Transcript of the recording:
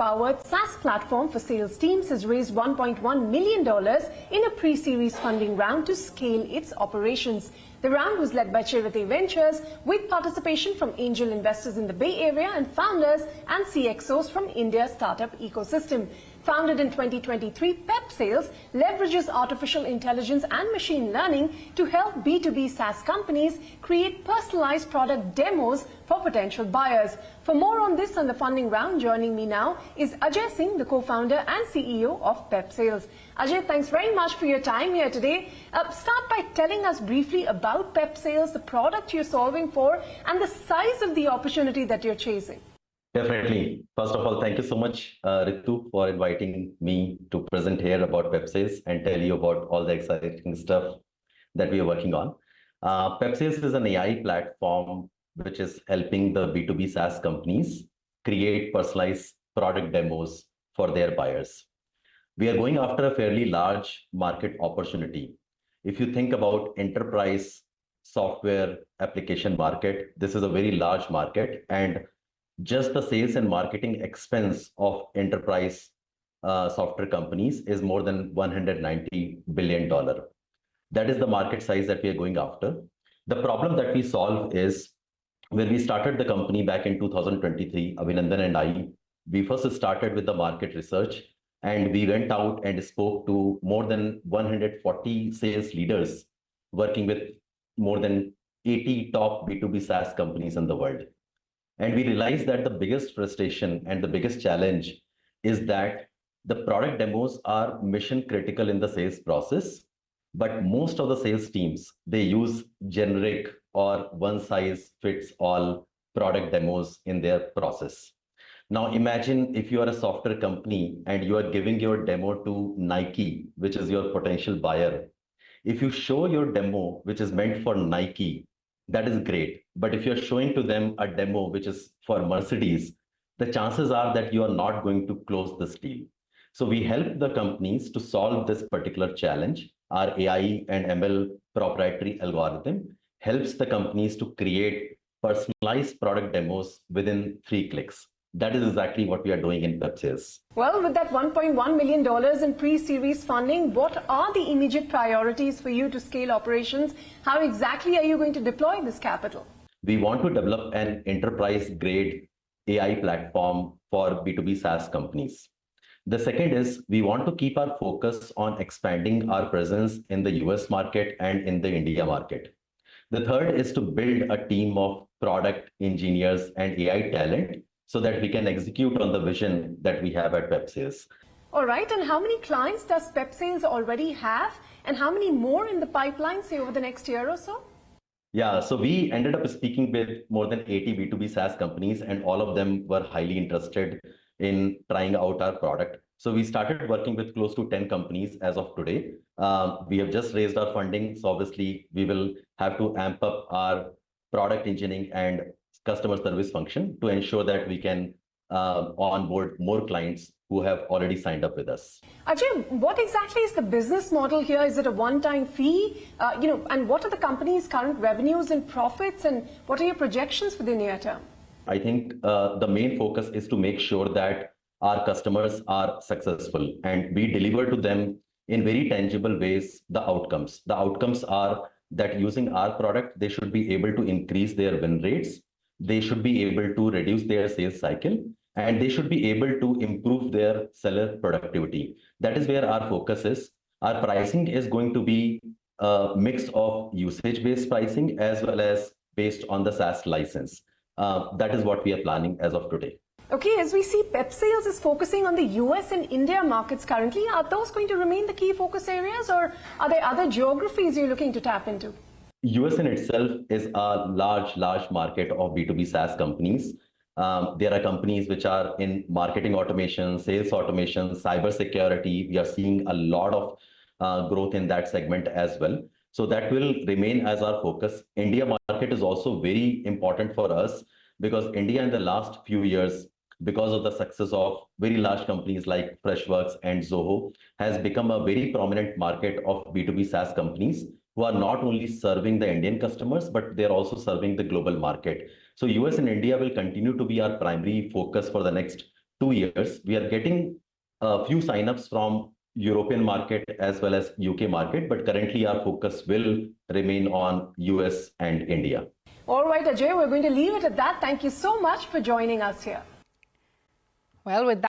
AI-powered SaaS platform for sales teams has raised $1.1 million in a pre-series funding round to scale its operations. The round was led by Chiratae Ventures with participation from angel investors in the Bay Area and founders and CXOs from India's startup ecosystem. Founded in 2023, Pepsales leverages artificial intelligence and machine learning to help B2B SaaS companies create personalized product demos for potential buyers. For more on this and the funding round, joining me now is Ajay Singh, the co-founder and CEO of Pepsales. Ajay, thanks very much for your time here today. Start by telling us briefly about Pepsales, the product you're solving for, and the size of the opportunity that you're chasing. Definitely. First of all, thank you so much, Ritu, for inviting me to present here about Pepsales and tell you about all the exciting stuff that we are working on. Pepsales is an AI platform which is helping the B2B SaaS companies create personalized product demos for their buyers. We are going after a fairly large market opportunity. If you think about enterprise software application market, this is a very large market, and just the sales and marketing expense of enterprise software companies is more than $190 billion. That is the market size that we are going after. The problem that we solve is, when we started the company back in 2023, Abhinandan and I, we first started with the market research, and we went out and spoke to more than 140 sales leaders working with more than 80 top B2B SaaS companies in the world. And we realized that the biggest frustration and the biggest challenge is that the product demos are mission critical in the sales process, but most of the sales teams, they use generic or one size fits all product demos in their process. Now imagine if you are a software company and you are giving your demo to Nike, which is your potential buyer. If you show your demo, which is meant for Nike, that is great. But if you're showing to them a demo which is for Mercedes, the chances are that you are not going to close this deal. So we help the companies to solve this particular challenge. Our AI and ML proprietary algorithm helps the companies to create personalized product demos within 3 clicks. That is exactly what we are doing in Pepsales. Well, with that $1.1 million in pre-series funding, what are the immediate priorities for you to scale operations? How exactly are you going to deploy this capital? We want to develop an enterprise-grade AI platform for B2B SaaS companies. The second is, we want to keep our focus on expanding our presence in the US market and in the India market. The third is to build a team of product engineers and AI talent so that we can execute on the vision that we have at Pepsales. All right, and how many clients does Pepsales already have, and how many more in the pipeline, say, over the next year or so? Yeah, so we ended up speaking with more than 80 B2B SaaS companies, and all of them were highly interested in trying out our product. So we started working with close to 10 companies as of today. We have just raised our funding, so obviously we will have to amp up our product engineering and customer service function to ensure that we can onboard more clients who have already signed up with us. Ajay, what exactly is the business model here? Is it a one-time fee? And what are the company's current revenues and profits, and what are your projections for the near term? I think the main focus is to make sure that our customers are successful and we deliver to them in very tangible ways the outcomes. The outcomes are that using our product, they should be able to increase their win rates. They should be able to reduce their sales cycle, and they should be able to improve their seller productivity. That is where our focus is. Our pricing is going to be a mix of usage-based pricing as well as based on the SaaS license. That is what we are planning as of today. Okay, as we see, Pepsales is focusing on the US and India markets currently. Are those going to remain the key focus areas, or are there other geographies you're looking to tap into? US in itself is a large market of B2B SaaS companies. There are companies which are in marketing automation, sales automation, cybersecurity. We are seeing a lot of growth in that segment as well. So that will remain as our focus. India market is also very important for us because India in the last few years, because of the success of very large companies like Freshworks and Zoho, has become a very prominent market of B2B SaaS companies who are not only serving the Indian customers, but they're also serving the global market. So US and India will continue to be our primary focus for the next 2 years, we are getting a few signups from European market as well as UK market, but currently our focus will remain on US and India. All right, Ajay, we're going to leave it at that. Thank you so much for joining us here. Well, with that.